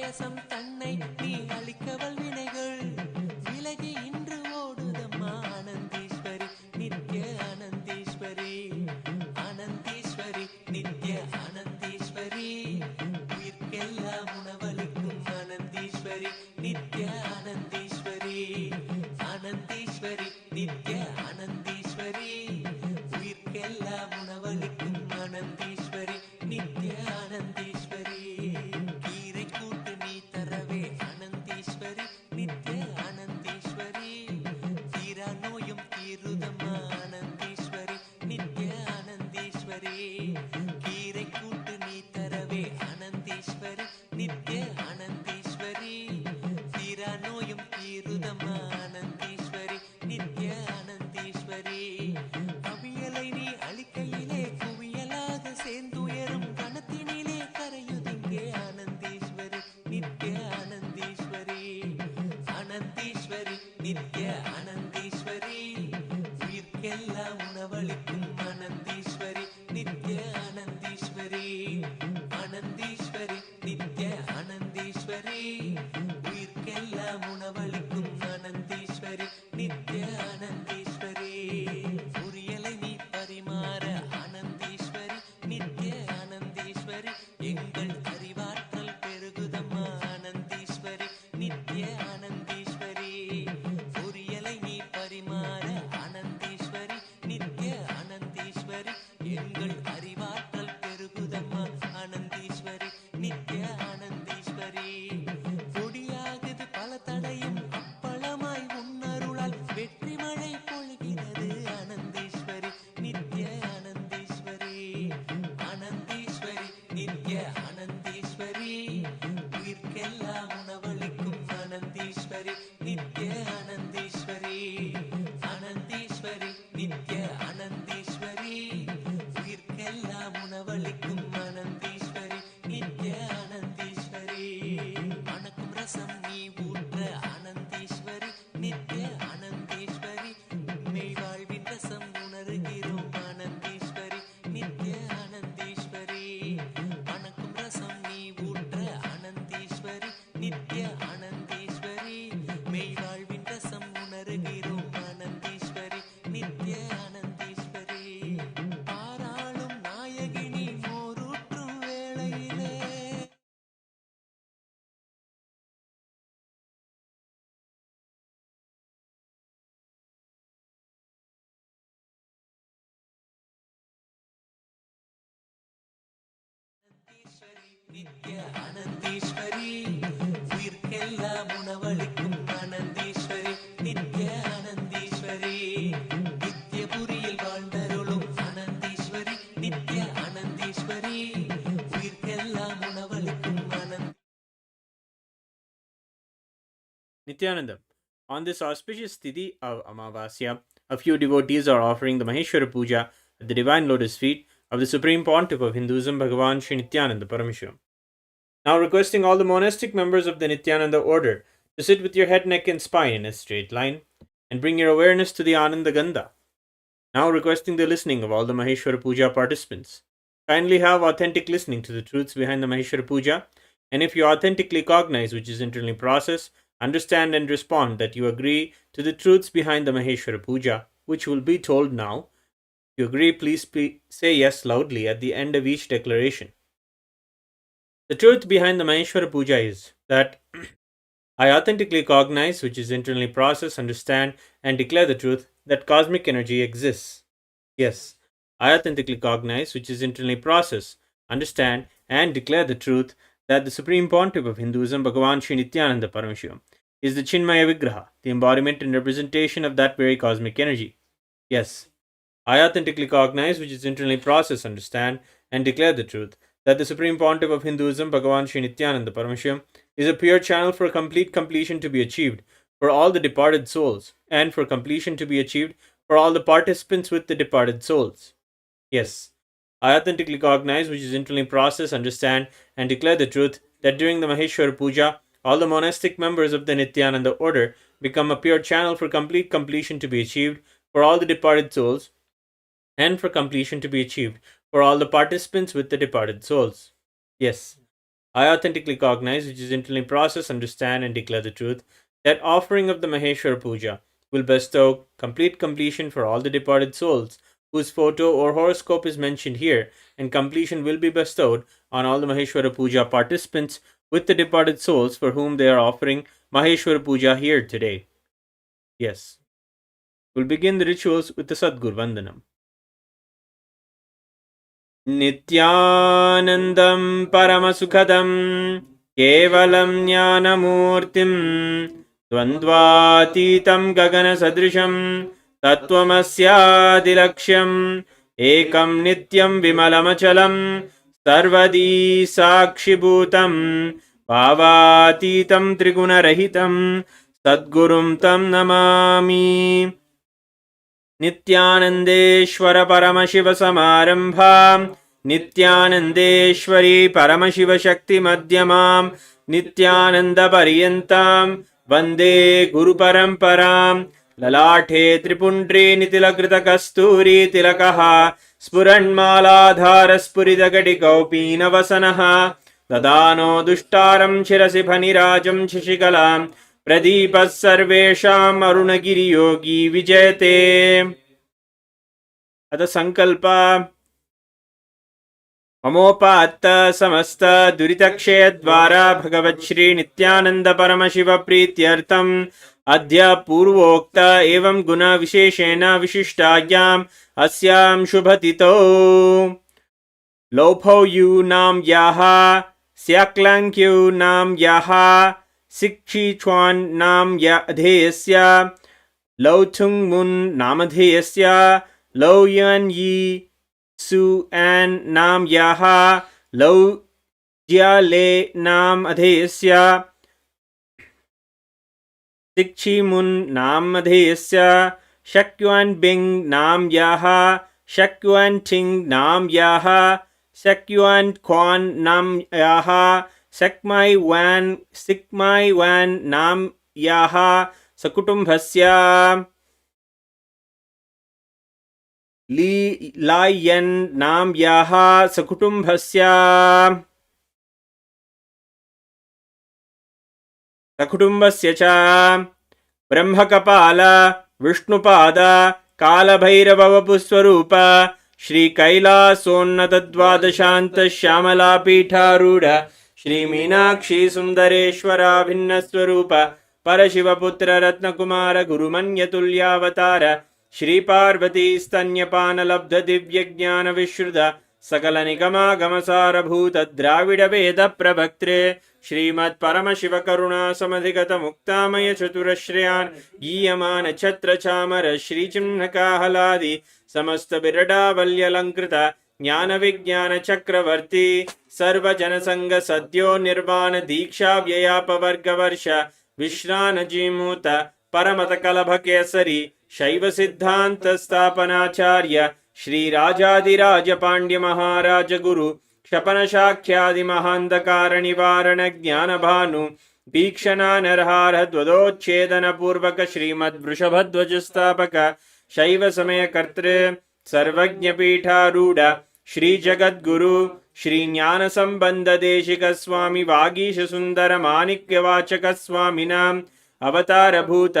பாயசம் தன்னை நீ அளிக்கவல் வினைகள் விலகி இன்று ஓடுதம்மா ஆனந்தீஸ்வரி நித்ய ஆனந்தீஸ்வரி ஆனந்தீஸ்வரி நித்ய ஆனந்தீஸ்வரி உயிர்க்கெல்லாம் உணவளிக்கும் ஆனந்தீஸ்வரி நித்ய ஆனந்தீஸ்வரி ஆனந்தீஸ்வரி நித்ய ஆனந்தீஸ்வரி உயிர்க்கெல்லாம் உணவளிக்கும் ஆனந்தீஸ்வரி நித்ய ஆனந்தீஸ்வரி கீரை கூட்டு நீ தரவே ஆனந்தீஸ்வரி நித்ய ஆனந்தீஸ்வரி தீரா நோயும் தீருதம்மா ஆனந்தீஸ்வரி நித்ய ஆனந்தீஸ்வரி கீரை கூட்டு நீ தரவே ஆனந்தீஸ்வரி நித்ய ஆனந்தீஸ்வரி தீரா நோயும் தீருதம்மா ஆனந்தீஸ்வரி நித்ய ஆனந்தீஸ்வரி அவியலை நீ அளிக்கையிலே குவியலாக சேர்ந்துயரும் கணத்தினிலே கரையுதிங்கே ஆனந்தீஸ்வரி நித்ய ஆனந்தீஸ்வரி ஆனந்தீஸ்வரி நித்ய ஆனந்தீஸ்வரி உயிர்க்கெல்லாம் உணவளிக்கும் ஆனந்தீஸ்வரி நித்ய ஆனந்தீஸ்வரி ஆனந்தீஸ்வரி நித்ய ஆனந்தீஸ்வரி உயிர்க்கெல்லாம் உணவளிக்கும் ஆனந்தீஸ்வரி நித்ய ஆனந்தீஸ்வரி உரியலை நீ பரிமாற ஆனந்தீஸ்வரி நித்ய ஆனந்தீஸ்வரி எங்கள் அறிவாற்றல் பெருகுதம்மா ஆனந்தீஸ்வரி நித்ய ஆனந்தீஸ்வரி உரியலை நீ பரிமாற ஆனந்தீஸ்வரி நித்ய ஆனந்தீஸ்வரி எங்கள் அறிவாற்றல் பெருகுதம்மா ஆனந்தீஸ்வரி நித்ய ஆனந்தீஸ்வரி பொடியாகுது பல தடையும் அப்பளமாய் உன்னருளால் வெற்றி மழை பொழிகிறது ஆனந்தீஸ்வரி நித்ய ஆனந்தீஸ்வரி ஆனந்தீஸ்வரி நித்ய ஆனந்தீஸ்வரி உயிர்க்கெல்லாம் உணவளிக்கும் ஆனந்தீஸ்வரி நித்ய ஆனந்தீஸ்வரி ஆனந்தீஸ்வரி நித்ய ஆனந்தீஸ்வரி உயிர்க்கெல்லாம் உணவளிக்கும் ஆனந்தீஸ்வரி நித்ய ஆனந்தீஸ்வரி மணக்கும் ரசம் நீ ஊற்ற ஆனந்தீஸ்வரி நித்ய ஆனந்தீஸ்வரி மெய் வாழ்வின் ரசம் உணர்கிறோம் ஆனந்தீஸ்வரி நித்ய ஆனந்தீஸ்வரி மணக்கும் ரசம் நீ ஊற்ற ஆனந்தீஸ்வரி நித்ய ஆனந்தீஸ்வரி மெய் வாழ்வின் ரசம் உணர்கிறோம் ஆனந்தீஸ்வரி நித்ய ஆனந்தீஸ்வரி பாராளும் நாயகினி மோரூற்றும் வேளையிலே நித்ய ஆனந்தீஸ்வரி உயிர்க்கெல்லாம் உணவளிக்கும் ஆனந்தீஸ்வரி நித்ய ஆனந்தீஸ்வரி நித்யபுரியில் வாழ்ந்தருளும் ஆனந்தீஸ்வரி நித்ய ஆனந்தீஸ்வரி உயிர்க்கெல்லாம் உணவளிக்கும் Nithyanandam. On this auspicious Tithi of Amavasya, a few devotees are offering the Maheshwara Puja at the Divine Lotus feet of the Supreme Pontiff of Hinduism, Bhagavan Sri Nityananda Paramashhivam. Now requesting all the monastic members of the Nityananda order to sit with your head, neck and spine in a straight line and bring your awareness to the Ananda Gandha. Now requesting the listening of all the Maheshwara Puja participants. Kindly have authentic listening to the truths behind the Maheshwara Puja, and if you authentically cognize which is internally process, understand and respond that you agree to the truths behind the Maheshwara Puja, which will be told now. If you agree, please say yes loudly at the end of each declaration. The truth behind the Maheshwara Puja is that I authentically cognize, which is internally process, understand, and declare the truth that cosmic energy exists. Yes, I authentically cognize, which is internally process, understand, and declare the truth that the Supreme Pontiff of Hinduism, Bhagavan Sri Nithyananda Paramashhivam, is the Chinmaya Vigraha, the embodiment and representation of that very cosmic energy. Yes, I authentically cognize, which is internally process, understand, and declare the truth that the Supreme Pontiff of Hinduism, Bhagavan Sri Nithyananda Paramashhivam, is a pure channel for complete completion to be achieved for all the departed souls, and for completion to be achieved for all the participants with the departed souls. Yes, I authentically cognize, which is internally process, understand, and declare the truth that during the Maheshwara Puja, all the monastic members of the Nityananda order become a pure channel for complete completion to be achieved for all the departed souls, and for completion to be achieved for all the participants with the departed souls. Yes, I authentically cognize, which is internally process, understand, and declare the truth, that offering of the Maheshwara Puja will bestow complete completion for all the departed souls whose photo or horoscope is mentioned here, and completion will be bestowed on all the Maheshwara Puja participants with the departed souls for whom they are offering Maheshwara Puja here today. Yes. We'll begin the rituals with the Sadgur Vandanam. Nityanandam Paramasukadam Kevalam Jnanamurtim Dvandvatitam Gagana Sadrisham Tattvamasyaadilaksham Ekam Nityam Vimalamachalam Sarvadi Sakshibhutam Bhavatitam Trigunarahitam Sadgurum Tam Namami नित्यानंदेश्वर Paramshiva समारंभां नित्यानंदेश्वरी Paramshiva शक्ति मध्यमां नित्यानंद पर्यन्तां वंदे गुरु परंपरां ललाटे त्रिपुंड्री नितिलकृत कस्तूरी तिलकः स्फुरन्मालाधार स्फुरित घटिकौपीनवसनः ददानो दुष्टारं शिरसि फनिराजं शशिकलां प्रदीपः सर्वेषाम् अरुणगिरियोगी विजयते अथ संकल्प ममोपात्त समस्त दुरितक्षय द्वारा भगवत् श्री नित्यानंद परमशिव प्रीत्यर्थम् अद्य पूर्वोक्त एवं गुण विशेषेण विशिष्टायाम् अस्यां शुभतिथौ लौभौ यूनां याः स्याक्लाङ्क्यौ नाम याः सिक्षिच्वान् नाम अधेयस्य लौथुङ् मुन् नामधेयस्य लौयन् यी सु एन् नाम याः लौज्याले नाम अधेयस्य सिक्षिमुन् नाम अधेयस्य शक्युन् बिङ् नाम याः शक्युन् ठिङ् नाम याः शक्युन् क्वान् नाम याः सक्मै वान् नाम याः सकुटुम्बस्य लायन् नाम याः सकुटुम्बस्य च ब्रह्मकपाल विष्णुपाद कालभैरववपुस्वरूप श्री कैलासोन्नत द्वादशान्त श्यामला पीठारूढ़ श्री मीनाक्षी सुंदरेश्वरा भिन्न स्वरूप परशिवपुत्र रत्नकुमार गुरुमन्यतुल्यावतार श्री पार्वती स्तन्यपान लब्ध दिव्य ज्ञान विश्रुत सकल निगमागमसार भूत द्राविड वेद प्रभक्त्रे श्रीमत् परमशिव करुणा समधिगत मुक्तामय चतुरश्रयान् गीयमान छत्र चामर श्री चिह्नकाहलादि समस्त बिरडावल्यलंकृत ज्ञान विज्ञान चक्रवर्ती सर्वजन संग सद्यो निर्वाण दीक्षा व्ययापवर्ग वर्ष विश्रान जीमूत परमत कलभ केसरी शैव सिद्धांत स्थापनाचार्य श्री राजाधिराज पांड्य महाराज गुरु क्षपन शाख्यादि महांधकार निवारण ज्ञान भानु भीक्षणा नरहार ध्वदोच्छेदन पूर्वक श्रीमद् वृषभध्वज स्थापक शैव समय कर्तृ सर्वज्ञ पीठारूढ़ श्री जगद्गुरु श्री ज्ञान संबंध देशिक स्वामी वागीश सुंदर माणिक्य वाचक स्वामिनां अवतार भूत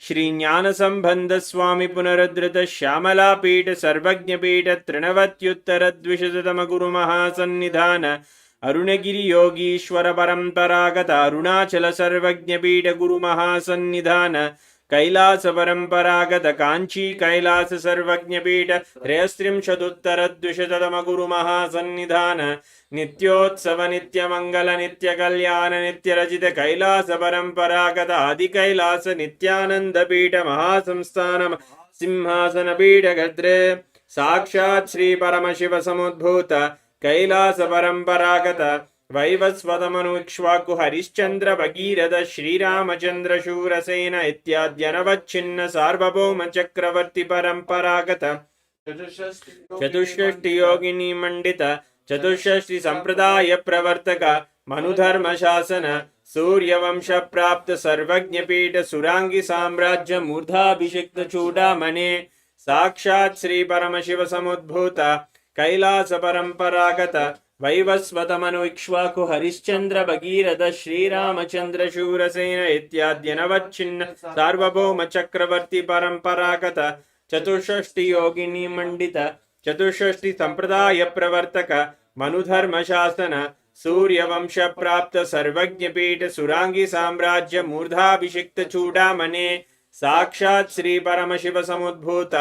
श्री ज्ञान संबंध स्वामी पुनरुद्धृत श्यामला पीठ सर्वज्ञ पीठ तृणवत्युत्तर द्विशततम गुरु महासन्निधान अरुणगिरि योगीश्वर परंपरागत अरुणाचल सर्वज्ञ पीठ गुरु महासन्निधान कैलास परंपरागत कांची कैलास सर्वज्ञ पीठ त्रयस्त्रिंशदुत्तर द्विशततम गुरु महासन्निधान नित्योत्सव नित्य मंगल नित्य कल्याण नित्य रचित कैलास परंपरागत आदि कैलास नित्यानंद पीठ महासंस्थान सिंहासन पीठ गद्रे साक्षात् श्री परमशिव समुद्भूत कैलास परंपरागत वैवस्वतमनुक्ष्वाकु हरिश्चंद्र भगीरथ श्रीरामचंद्र शूरसेन इत्याद्यनवच्छिन्न सार्वभौम चक्रवर्ती परंपरागत चतुष्षष्टि योगिनी मंडित चतुष्षष्टि संप्रदाय प्रवर्तक मनुधर्म शासन सूर्यवंश प्राप्त सर्वज्ञ पीठ सुरांगी साम्राज्य मूर्धाभिषिक्त चूड़ामणे साक्षात् श्री परमशिव समुद्भूत कैलास परंपरागत वैवस्वतमनु इक्ष्वाकु हरिश्चन्द्र भगीरथ श्रीरामचन्द्र शूरसेन इत्याद्यनवच्छिन्न सार्वभौम चक्रवर्ती परम्परागत चतुष्षष्टि योगिनी मंडित चतुष्षष्टि संप्रदाय प्रवर्तक मनुधर्म शासन सूर्यवंश प्राप्त सर्वज्ञ पीठ सुरांगी साम्राज्य मूर्धाभिषिक्त चूड़ामणे साक्षात् श्री परमशिव समुद्भूत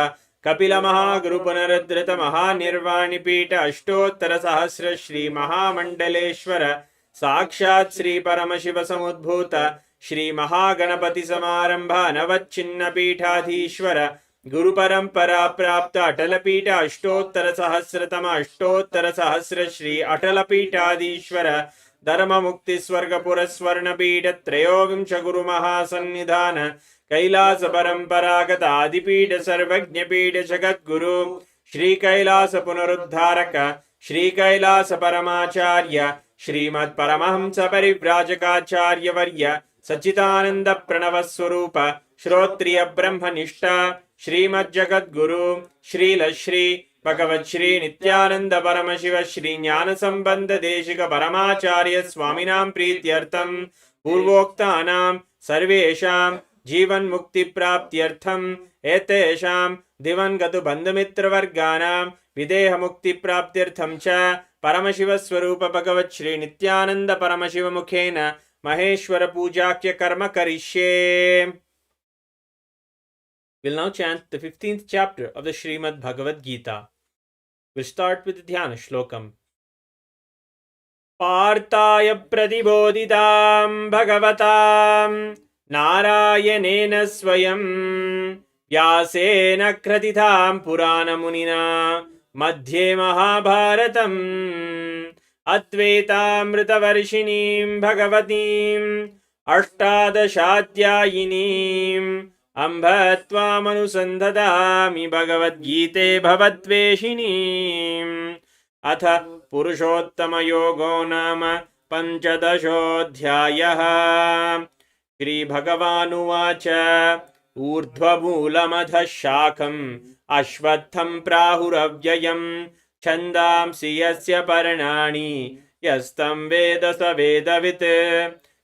कपिल महागुरु पुनरुद्धृत महानिर्वाणि पीठ अष्टोत्तर सहस्र श्री महामंडलेश्वर साक्षात् श्री परमशिव समुद्भूत श्री महागणपति समारंभ अनवच्छिन्न पीठाधीश्वर गुरु परंपरा प्राप्त अटल पीठ अष्टोत्तर सहस्र श्री अटल पीठाधीश्वर धर्म मुक्ति स्वर्ग पुरस्वर्ण पीठ त्रयोविंश गुरु महासन्निधान कैलास परंपरागत आदिपीठ सर्वज्ञ पीठ जगत गुरु श्री कैलास पुनरुद्धारक श्री कैलास परमाचार्य श्रीमत् परमहंस परिव्राजकाचार्य वर्य सच्चिदानंद प्रणव स्वरूप श्रोत्रिय ब्रह्मनिष्ठा श्रीमद् जगत गुरु श्रील श्री भगवत श्री नित्यानंद परमशिव श्री ज्ञान संबंध देशिक परमाचार्य स्वामिनां प्रीत्यर्थम पूर्वोक्तानां सर्वेषां जीवन मुक्ति प्राप्त्यर्थम एतेषां दिवंगत बंधुमित्र वर्गानां विदेह मुक्ति प्राप्त्यर्थम च परमशिव स्वरूप भगवत श्री नित्यानंद परमशिव मुखेन महेश्वर पूजाख्य कर्म करिष्ये. We'll now chant the 15th chapter of the Srimad Bhagavad Gita. We'll start with the Dhyana Shlokam. Partaya pratibodhitam bhagavatam नारायणेन स्वयं व्यासेन कृतितां पुराणमुनिना मध्ये महाभारतम् अद्वैतामृतवर्षिणीं भगवतीम् अष्टादशाध्यायिनीम् अम्ब त्वामनुसन्धतामि भगवद्गीते भवद्वेषिणीम्. अथ पुरुषोत्तमयोगो नाम पञ्चदशोऽध्यायः. श्रीभगवानुवाच ऊर्ध्वमूलमधः शाखम् अश्वत्थं प्राहुरव्ययम् छन्दांसि यस्य पर्णानि यस्तं वेद स वेदवित्.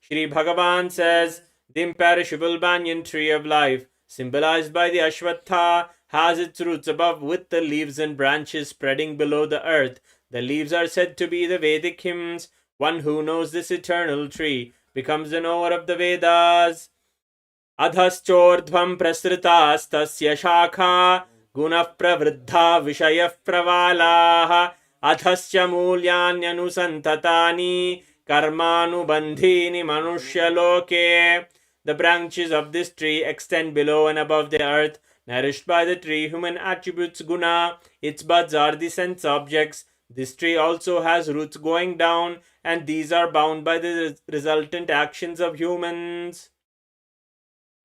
Shri Bhagavan says, the imperishable banyan tree of life, symbolized by the Ashwatha, has its roots above with the leaves and branches spreading below the earth. The leaves are said to be the Vedic hymns. One who knows this eternal tree becomes the knower of the Vedas. Adhaschordhvam prasritastasya shakha gunah pravriddha vishayah pravalaha adhascha mulyanyanusantatani karmanubandhini manushya-loke. The branches of this tree extend below and above the earth. Nourished by the tree, human attributes guna. Its buds are the sense objects. This tree also has roots going down, and these are bound by the resultant actions of humans.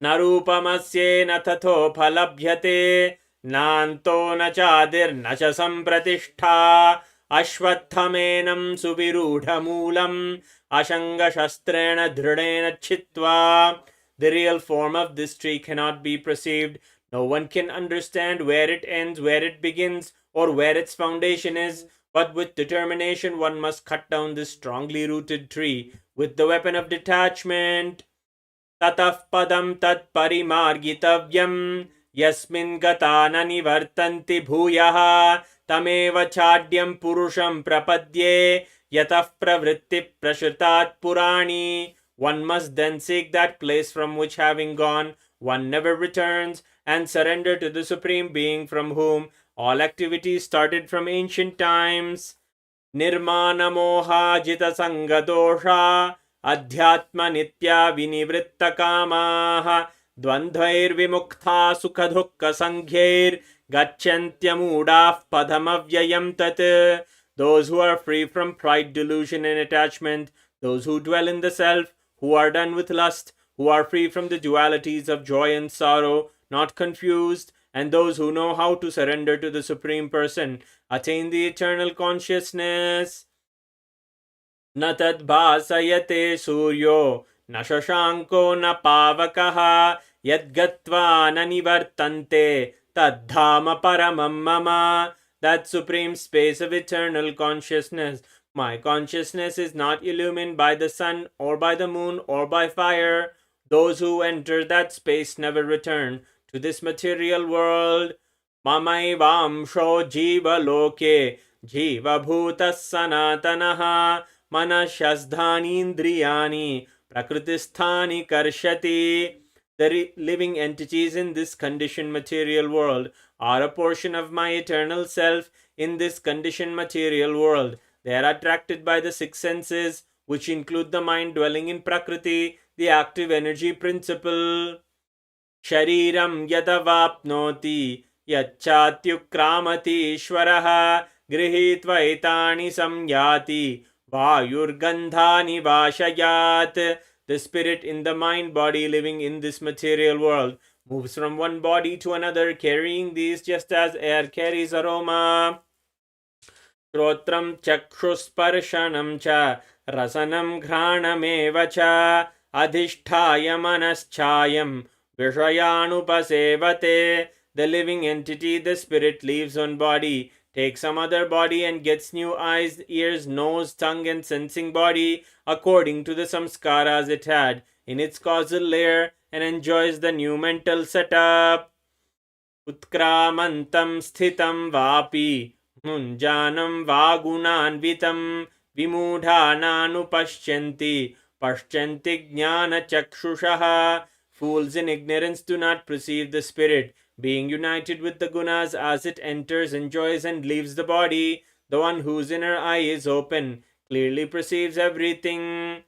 Narupamasye na tatho phalabhyate nanto na chadir na cha sampratishtha ashvattamenam suvirudhamulam ashanga shastrena dhridena chitva. The real form of this tree cannot be perceived. No one can understand where it ends, where it begins, or where its foundation is. But with determination one must cut down this strongly rooted tree with the weapon of detachment. Tatah padam tat parimargitavyam yasmin gata na nivartanti bhuyaha tameva chadyam purusham prapadye yatah pravritti prashritat purani. One must then seek that place from which, having gone, one never returns, and surrender to the Supreme Being from whom all activities started from ancient times. Nirmana moha jita sanga dosha adhyatma nitya vinivritta kamaha dvandvair vimuktha sukha dukka sanghair gacchantyamudah padamavyayam tat. Those who are free from pride, delusion and attachment, those who dwell in the self, who are done with lust, who are free from the dualities of joy and sorrow, not confused, and those who know how to surrender to the Supreme Person, attain the eternal consciousness. Na tad bhasayate suryo na shashanko na pavakaha yad gatva na nivartante tad dhama paramam mama. That supreme space of eternal consciousness, My consciousness is not illumined by the sun or by the moon or by fire. Those who enter that space never return to this material world. Mamaivamsho jiva loke jiva bhutas sanatanaha manashasdhani indriyani prakritisthani karshati. The living entities in this conditioned material world are a portion of my eternal self in this conditioned material world. They are attracted by the six senses, which include the mind dwelling in Prakriti, the active energy principle. Shariram yadavapnoti yacchatyukramati ishvaraha grihitva etani samyati vayurgandhani vashayat. The spirit in the mind body living in this material world moves from one body to another, carrying these just as air carries aroma. श्रोत्रं चक्षुस्पर्शनं च रसनं घ्राणमेव च अधिष्ठाय मनश्चायं विषयानुपसेवते. The living entity, the spirit, leaves one body, takes some other body, and gets new eyes, ears, nose, tongue, and sensing body according to the samskaras it had in its causal layer, and enjoys the new mental setup. उत्क्रामन्तं स्थितं वापि मुञ्जानं वा गुणान्वितं विमूढानानुपश्यन्ति पश्यन्ति ज्ञानचक्षुषः. Fools in ignorance do not perceive the spirit, being united with the gunas as it enters, enjoys, and leaves the body. The one whose inner eye is open clearly perceives everything.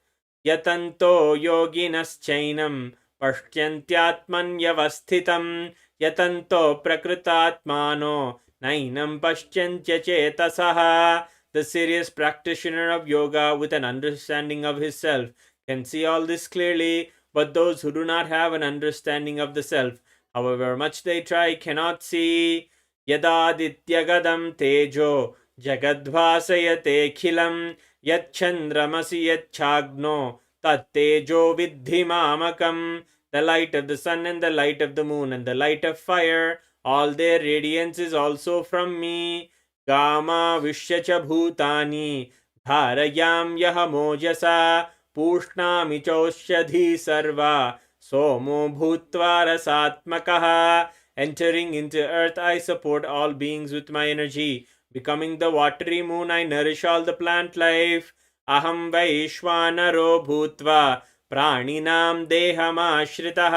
Yatanto yoginaschainam pashtyantyatmanyavasthitam yatanto prakritatmano nainam pashyantya chetasaha. The serious practitioner of yoga with an understanding of his self can see all this clearly, but those who do not have an understanding of the self, however much they try, cannot see. Yadadityagadam tejo jagadvasayate khilam yachandramasi yachagno tattejo vidhi mamakam. The light of the sun and the light of the moon and the light of fire, all their radiance is also from me. Gama vishyacha bhutani dharayam yaha mojasa pushnami choshadhi sarva somo bhutva rasatmakaha. Entering into earth, I support all beings with my energy. Becoming the watery moon, I nourish all the plant life. Aham vaishvanaro bhutva प्राणिनां देहमाश्रितः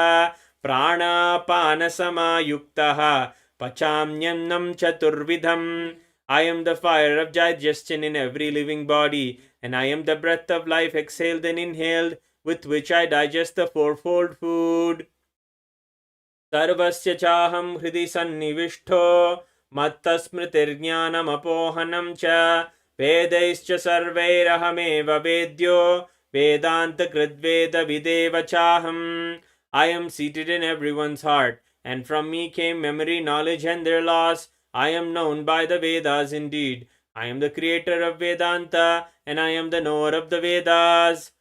प्राणापानसमायुक्तः पचाम्यन्नं चतुर्विधम्. I am the fire of digestion in every living body, and I am the breath of life exhaled and inhaled, with which I digest the fourfold food. सर्वस्य चाहं हृदि सन्निविष्टो मत्तस्मृतिर्ज्ञानमपोहनं च वेदैश्च सर्वैरहमेव वेद्यो Vedanta chaham. I am seated in everyone's heart, and from me came memory, knowledge, and their loss. I am known by the Vedas indeed. I am the creator of Vedanta, and I am the knower of the Vedas.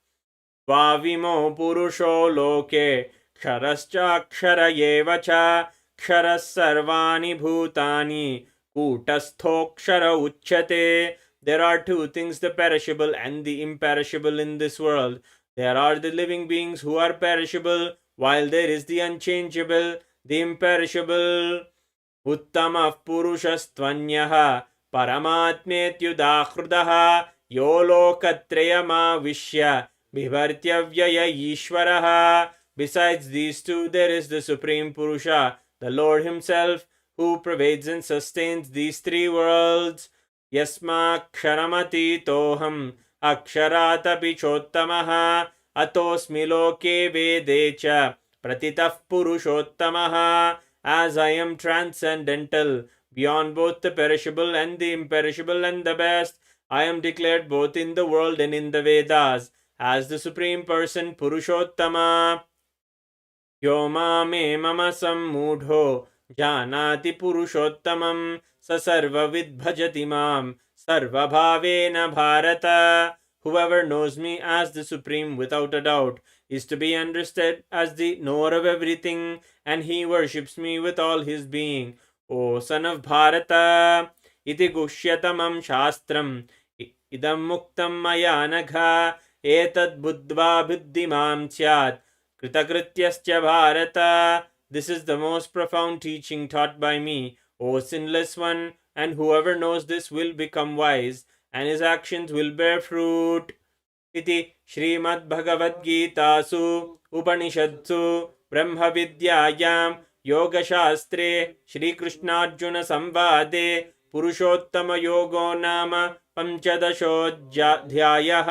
Vavimo purusho loke ksharascha kshara eva cha ksharas sarvani bhutani kutastho kshara uchyate. There are two things, the perishable and the imperishable in this world. There are the living beings who are perishable, while there is the unchangeable, the imperishable. Uttamah purushastvanyah paramatmetyudahrudah yo lokatrayamavishya bhivartyavyaya ishvaraha. Besides these two, there is the Supreme Purusha, the Lord Himself, who pervades and sustains these three worlds. Yasmaksharamati aksharaatapi chottamaha atosmi loke vedecha pratitah purushottamaha. As I am transcendental, beyond both the perishable and the imperishable and the best, I am declared both in the world and in the Vedas as the Supreme Person Purushottama. Yo mame mama sammudho janati purushottamam sa sarva vidbhajati mam sarva bhavena bharata. Whoever knows me as the Supreme without a doubt is to be understood as the knower of everything, and he worships me with all his being. O son of Bharata, iti gushyatamam shastram idam muktam maya nagha etad buddhva buddhimam syat kritakrityascha bharata. This is the most profound teaching taught by me, O sinless one, and whoever knows this will become wise, and his actions will bear fruit. इति श्रीमद्भगवद्गीतासु उपनिषत्सु ब्रह्मविद्यायां योगशास्त्रे श्रीकृष्णार्जुनसंवादे पुरुषोत्तमयोगो नाम पञ्चदशोऽध्यायः.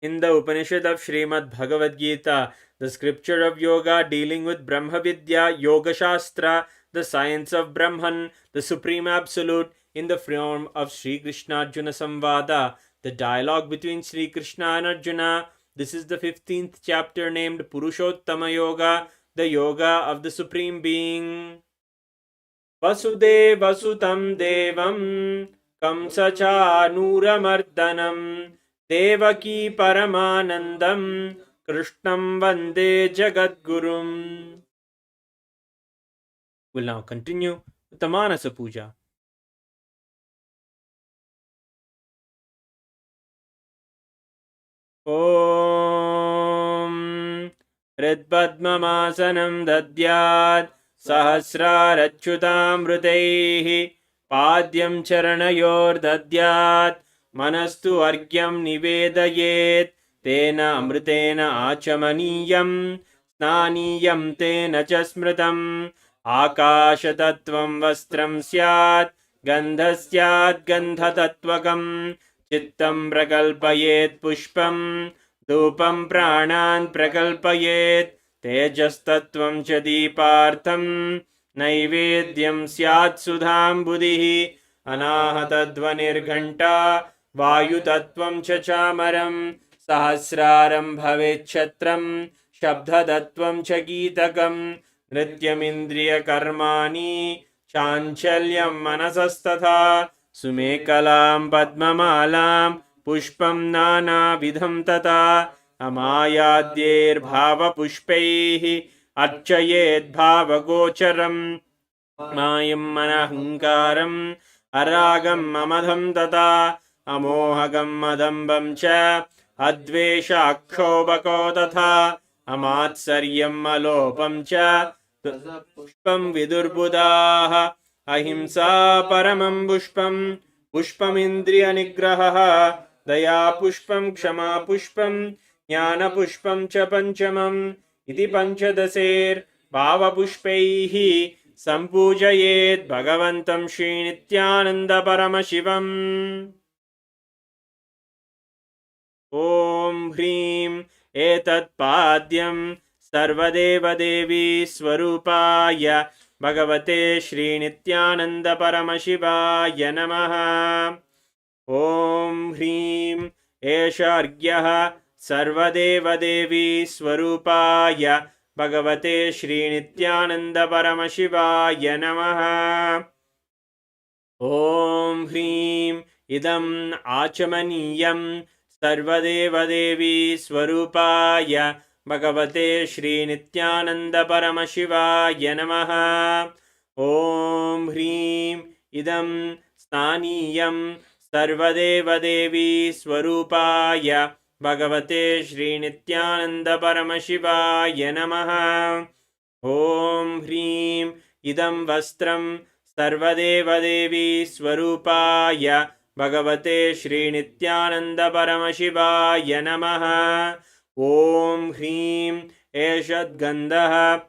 In the Upanishad of Srimad Bhagavad Gita, the scripture of yoga dealing with Brahma Vidya, Yoga Shastra, the science of Brahman, the Supreme Absolute, in the form of Sri Krishna Arjuna Samvada, the dialogue between Sri Krishna and Arjuna. This is the 15th chapter named Purushottama Yoga, the yoga of the Supreme Being. Vasudevasutam Devam Kamsachanuramardanam Devaki Paramanandam Krishnam Vande Jagadgurum. We'll now continue with the Manasa Puja. Om Ridpadmamasanam Dadyat Sahasrarachyutamrutaihi Padyam Charanayor Dadyat Manastu Argyam Nivedayet Tena Amrutena Achamaniyam Snaniyam Tena Chasmritam Akashatattvam Vastram Syat Gandhasyat Gandhatatvakam Chittam Prakalpayet Pushpam Dupam Pranan Prakalpayet Tejastattvam cha Deepartham Naivedyam Syat Sudham Buddhihi Anahatadvanirghanta Vayutattvam cha Chamaram Sahasraram Bhavechatram Shabdhadatvam cha Geetakam Nrityamindriya Karmani Chanchalyam Manasastatha Sumekalam Padmamalam Pushpam Nana Vidham Tata Amayadyir Bhava Pushpaihi Archayet Bhava Gocharam Mayam Manahankaram Aragam Mamadham Tata Amohagam Madambam Cha Advesha Akshobako Tatha Amatsaryam Malopam Cha Pushpam Vidurbudaha Ahimsa Paramam Pushpam Pushpam Indriya Nigraha Daya Pushpam Kshama Pushpam Jnana Pushpam Cha Panchamam Iti Panchadaser Bhava Pushpaihi Sampujayet Bhagavantam Sri Nityananda Paramashivam. Om Hrim Etat Padyam Sarvadeva Devi Swarupaya Bhagavate Sri Nityananda Paramashivaya Namaha. Om Hrim Esha Argyaha Sarvadeva Devi Swarupaya Bhagavate Sri Nityananda Paramashivaya Namaha. Om Hrim Idam Achamaniyam Sarvadeva Devi Swarupaya Bhagavate Sri Nityananda Paramashivaya Namaha. Om Hrim Idam Snaniyam Sarvadeva Devi Swarupaya Bhagavate Sri Nityananda Paramashivaya Namaha. Om Hrim Idam Vastram Sarvadeva Devi Swarupaya Bhagavate Sri Nityananda Paramashivaya Namaha. Om Hrim Eshad Gandha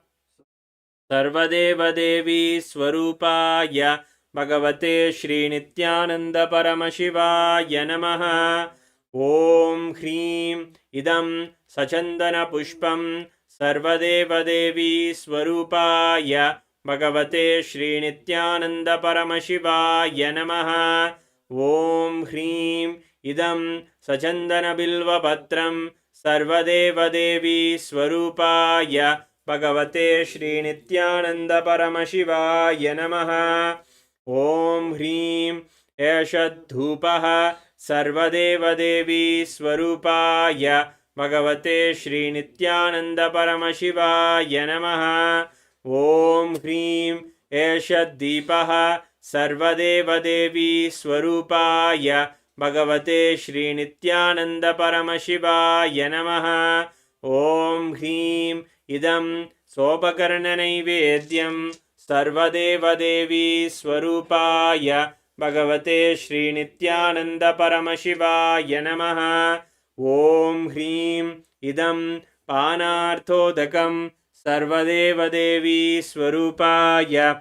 Sarvadeva Devi Swarupaya Bhagavate Sri Nityananda Paramashivaya Namaha. Om Hrim Idam Sachandana Pushpam Sarvadeva Devi Swarupaya Bhagavate Sri Nityananda Paramashivaya Namaha. Om Hrim Idam Sachandana Bilva Patram Sarvadeva Devi Swarupaya Bhagavate Sri Nityananda Paramashivaya Namaha. Om Hrim Eshad Dhupaha Sarvadeva Devi Swarupaya Bhagavate Sri Nityananda Paramashivaya Namaha. Om Hrim Eshad Deepaha सर्वदेवदेवी स्वरूपाय भगवते श्रीनित्यानन्द परमशिवाय नमः। ॐ ह्रीं इदं सोपकरणनैवेद्यं सर्वदेवदेवी स्वरूपाय भगवते श्रीनित्यानन्द परमशिवाय नमः। ॐ ह्रीं इदं पानार्थोदकं सर्वदेवदेवी स्वरूपाय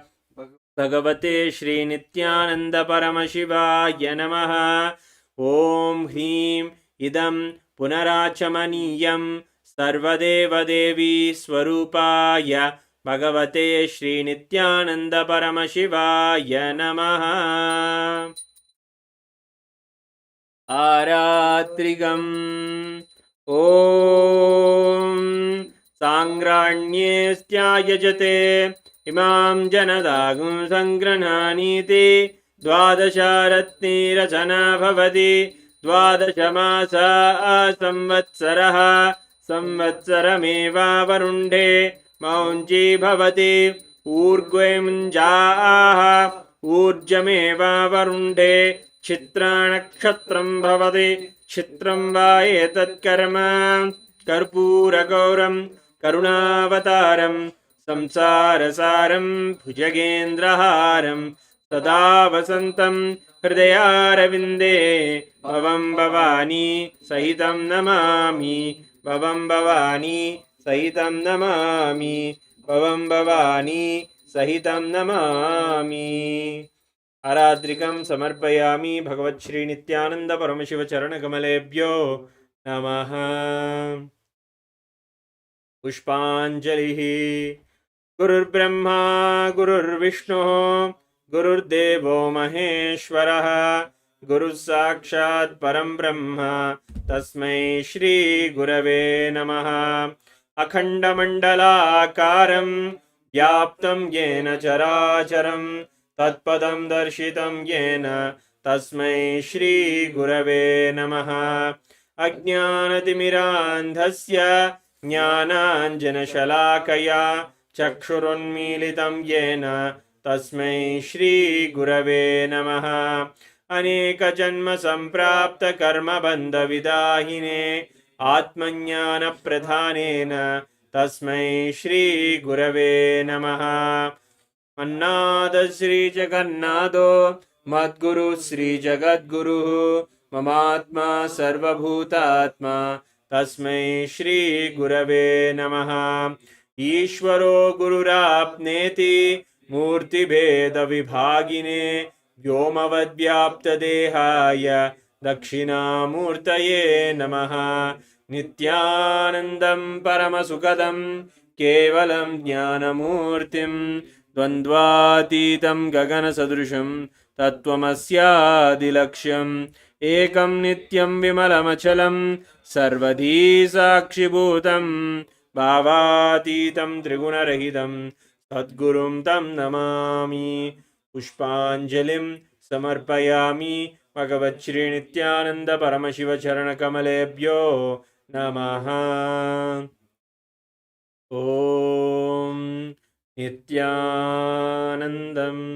भगवते श्रीनित्यानन्द परमशिवाय नमः। ॐ ह्रीं इदं पुनराचमनीयं सर्वदेवदेवी स्वरूपाय भगवते श्रीनित्यानन्द परमशिवाय नमः। आरात्रिकम् ॐ साङ्ग्राण्येऽस्त्यायजते इमां जनदागुं सङ्गृह्णानीति द्वादशारत्नीरचना भवति। द्वादशमासा संवत्सरः संवत्सरमेवावरुण्ढे मौञ्जी भवति। ऊर्ध्वमुञ्जाः ऊर्जमेवावरुण्ढे क्षित्रानक्षत्रं भवति। क्षित्रं वा एतत्कर्म कर्पूरगौरं करुणावतारं संसारसारं भुजगेन्द्रहारं सदा वसन्तं हृदयारविन्दे भवं भवानी सहितं नमामि। भवं भवानी सहितं नमामि। भवं भवानी सहितं नमामि। आरात्रिकं समर्पयामि भगवच्छ्रीनित्यानन्द परमशिवचरणकमलेभ्यो नमः। पुष्पाञ्जलिः। गुरुर्ब्रह्मा गुरुर्विष्णुः गुरुर्देवो महेश्वरः गुरुः साक्षात् परं ब्रह्म तस्मै श्री गुरवे नमः। अखण्डमण्डलाकारं व्याप्तं येन चराचरं तत्पदं दर्शितं येन तस्मै श्री गुरवे नमः। अज्ञानतिमिरान्धस्य ज्ञानाञ्जनशलाकया चक्षुरुन्मीलितं येन तस्मै श्री गुरवे नमः। अनेकजन्मसम्प्राप्तकर्मबन्धविदाहिने आत्मज्ञानप्रधानेन तस्मै श्री गुरवे नमः। अन्नादश्रीजगन्नाथो मद्गुरुः श्रीजगद्गुरुः ममात्मा सर्वभूतात्मा तस्मै श्री गुरवे नमः। ईश्वरो गुरुराप्नेति मूर्तिभेदविभागिने व्योमवद्व्याप्तदेहाय दक्षिणामूर्तये नमः। नित्यानन्दं परमसुखदं केवलं ज्ञानमूर्तिं द्वन्द्वातीतं गगनसदृशं तत्त्वमस्यादिलक्ष्यम् एकं नित्यं विमलमचलं सर्वधी साक्षिभूतं भावातीतं त्रिगुणरहितं सद्गुरुं तं नमामि। पुष्पाञ्जलिं समर्पयामि भगवच्छ्रीनित्यानन्द परमशिवचरणकमलेभ्यो नमः। ॐ नित्यानन्दम्।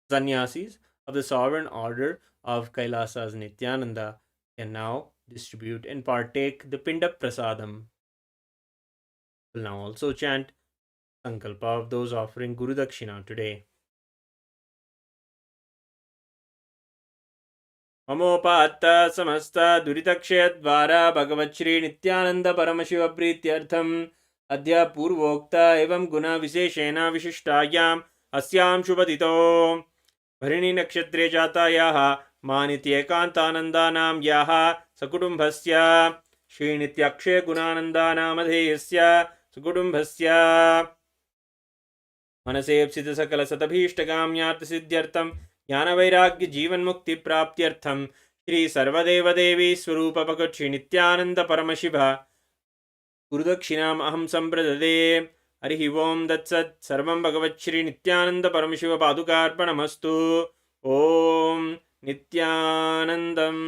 Sannyasis of the sovereign order of Kailasa's Nityananda can now distribute and partake the Pinda Prasadam. Will now also chant Sankalpa of those offering Guru Dakshina today. ममोपात्ता समस्त दुरितक्षयद्वारा भगवच्छ्री नित्यानंद परमशिव प्रीत्यर्थम अद्य पूर्वोक्त एवं गुण विशेषेण विशिष्टायाम् अस्यां शुभतिथौ भरिणी नक्षत्रे जातायाः मानित्येकान्तानन्दानां याः सकुटुम्बस्य श्रीनित्याक्षय गुणानन्दानामधेयस्य सकुटुम्बस्य मनसेप्सित सकल सतभीष्टकाम्यार्थसिद्ध्यर्थं ज्ञानवैराग्य जीवन्मुक्ति प्राप्त्यर्थं श्री सर्वदेवदेवी स्वरूपपक श्री नित्यानंद परमशिव गुरुदक्षिणाम् अहं सम्प्रददे। हरिः ओं दत्सत्। सर्वं भगवच्छ्री नित्यानंद परमशिव पादुकार्पणमस्तु। ओं नित्यानन्दम्।